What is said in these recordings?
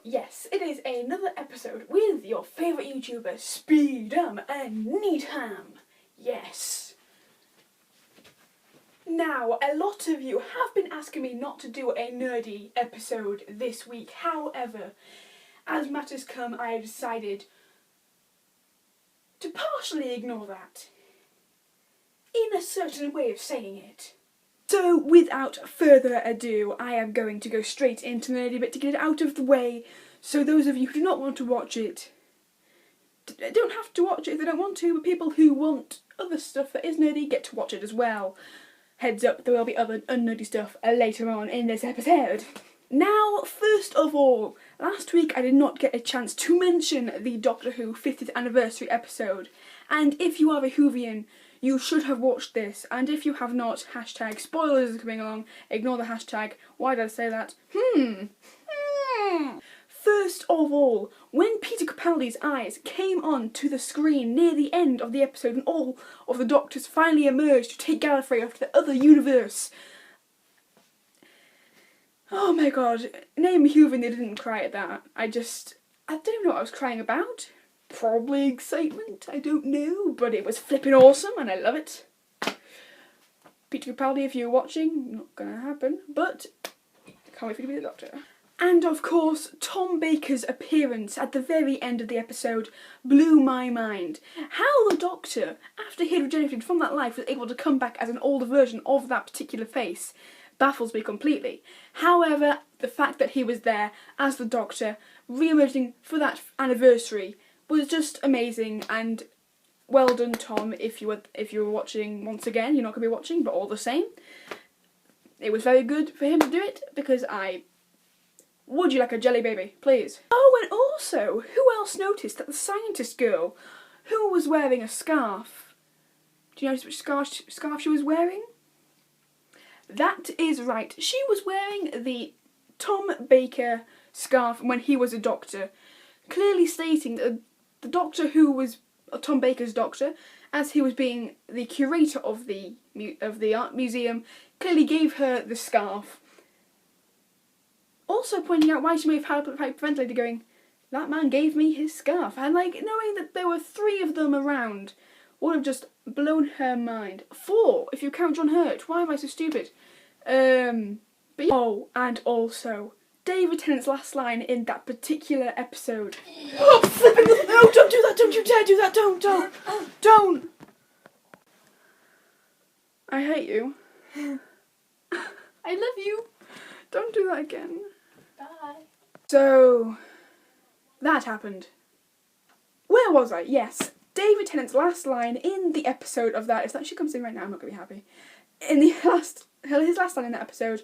yes, it is another episode with your favourite YouTuber, Speedham and Needham. Yes. Now, a lot of you have been asking me not to do a nerdy episode this week. However, as matters come, I have decided to partially ignore that. In a certain way of saying it. So, without further ado, I am going to go straight into the nerdy bit to get it out of the way, so those of you who do not want to watch it don't have to watch it if they don't want to, but people who want other stuff that is nerdy get to watch it as well. Heads up, there will be other unnerdy stuff later on in this episode. Now, first of all, last week I did not get a chance to mention the Doctor Who 50th anniversary episode, and if you are a Whovian, you should have watched this, and if you have not, hashtag spoilers are coming along, ignore the hashtag, why did I say that? First of all, when Peter Capaldi's eyes came on to the screen near the end of the episode and all of the Doctors finally emerged to take Gallifrey off to the other universe, oh my god, name a Whovian they didn't cry at that. I don't know what I was crying about. Probably excitement, I don't know, but it was flipping awesome and I love it. Peter Capaldi, if you're watching, not gonna happen, but can't wait for you to be the Doctor. And of course, Tom Baker's appearance at the very end of the episode blew my mind. How the Doctor, after he had regenerated from that life, was able to come back as an older version of that particular face baffles me completely. However, the fact that he was there as the Doctor, re-emerging for that anniversary, was just amazing, and well done, Tom. If you were watching once again, you're not going to be watching, but all the same, it was very good for him to do it, because would you like a jelly baby, please? Oh, and also, who else noticed that the scientist girl, who was wearing a scarf, do you notice which scarf she was wearing? That is right, she was wearing the Tom Baker scarf when he was a Doctor, clearly stating that the Doctor who was Tom Baker's Doctor, as he was being the curator of the art museum, clearly gave her the scarf. Also pointing out why she may have had a hyperventilator going, that man gave me his scarf. And knowing that there were 3 of them around would have just blown her mind. 4, if you count John Hurt. Why am I so stupid? But yeah. Oh, and also, David Tennant's last line in that particular episode. Oh, flipping the... No, don't do that! Don't you dare do that! Don't! I hate you. I love you. Don't do that again. Bye. So, that happened. Where was I? Yes, David Tennant's last line in the episode of that, if that actually comes in right now, I'm not going to be happy. In his last line in that episode,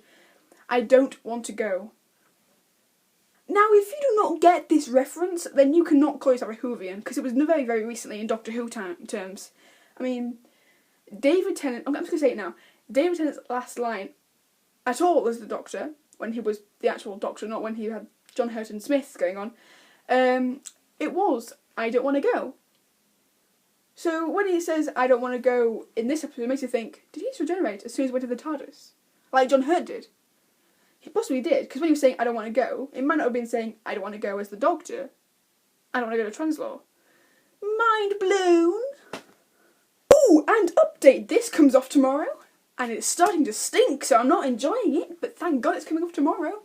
I don't want to go. Now, if you do not get this reference, then you cannot call yourself a Whovian, because it was very, very recently in Doctor Who terms. I mean, David Tennant, I'm just going to say it now, David Tennant's last line at all as the Doctor, when he was the actual Doctor, not when he had John Hurt and Smith going on, it was, I don't want to go. So when he says, I don't want to go in this episode, it makes you think, did he just regenerate as soon as he went to the TARDIS? Like John Hurt did? He possibly did, because when he was saying, I don't want to go, it might not have been saying, I don't want to go as the Doctor. I don't want to go to Translaw. Mind blown! Ooh, and update, this comes off tomorrow, and it's starting to stink, so I'm not enjoying it, but thank God it's coming off tomorrow.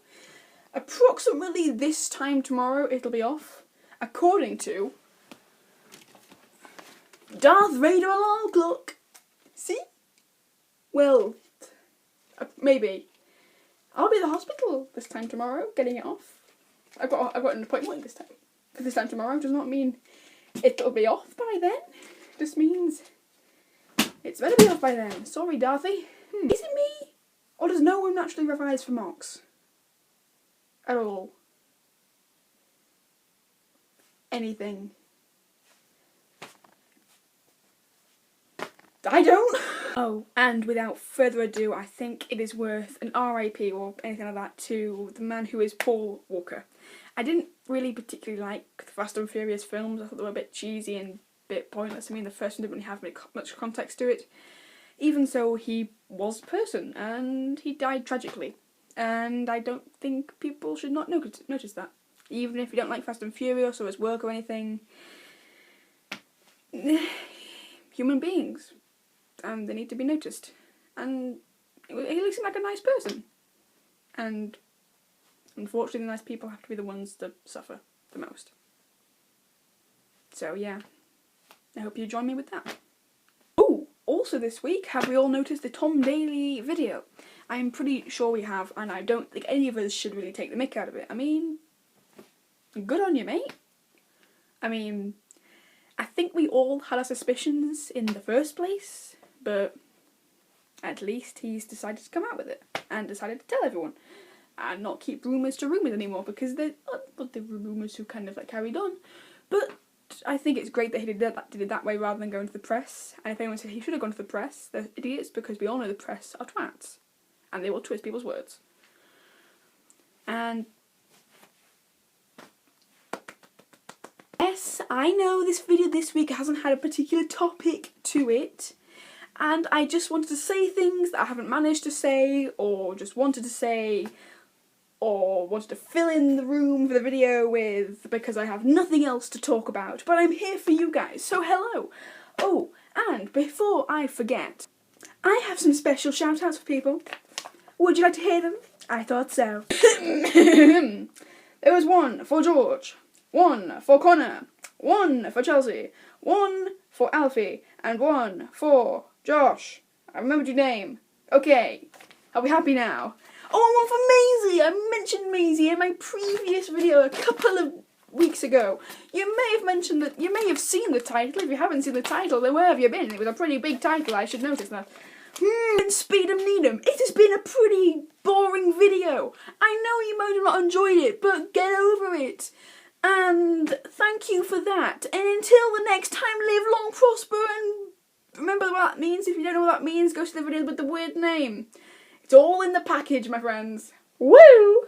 Approximately this time tomorrow, it'll be off, according to Darth Vader alarm clock. See? Well, maybe. I'll be at the hospital this time tomorrow, getting it off. I've got an appointment this time. Because this time tomorrow does not mean it'll be off by then. It just means it's better be off by then. Sorry, Darthy. Is it me? Or does no one naturally revise for mocks? At all? Anything? I don't. Oh, and without further ado, I think it is worth an RIP or anything like that to the man who is Paul Walker. I didn't really particularly like the Fast and Furious films. I thought they were a bit cheesy and a bit pointless. I mean, the first one didn't really have much context to it. Even so, he was a person, and he died tragically. And I don't think people should not notice that. even if you don't like Fast and Furious or his work or anything. Human beings, and they need to be noticed. And he looks like a nice person. And unfortunately, the nice people have to be the ones that suffer the most. So yeah, I hope you join me with that. Oh, also this week, have we all noticed the Tom Daley video? I'm pretty sure we have, and I don't think any of us should really take the mick out of it. I mean, good on you, mate. I mean, I think we all had our suspicions in the first place, but at least he's decided to come out with it and decided to tell everyone and not keep rumours to rumours anymore, because there were rumours who kind of like carried on. But I think it's great that he did it that way rather than going to the press. And if anyone said he should have gone to the press, they're idiots, because we all know the press are twats and they will twist people's words. And yes, I know this video this week hasn't had a particular topic to it, and I just wanted to say things that I haven't managed to say, or just wanted to say, or wanted to fill in the room for the video with, because I have nothing else to talk about. But I'm here for you guys, so hello. Oh, and before I forget, I have some special shout-outs for people. Would you like to hear them? I thought so. There was one for George, one for Connor, one for Chelsea, one for Alfie, and one for Josh. I remembered your name. Okay, are we happy now? Oh, one for Maisie! I mentioned Maisie in my previous video a couple of weeks ago. You may have mentioned that, you may have seen the title. If you haven't seen the title, then where have you been? It was a pretty big title, I should notice that. And Speedham Needham. It has been a pretty boring video. I know you might have not enjoyed it, but get over it. And thank you for that. And until the next time, live long, prosper, and remember what that means. If you don't know what that means, go to the video with the weird name. It's all in the package, my friends. Woo!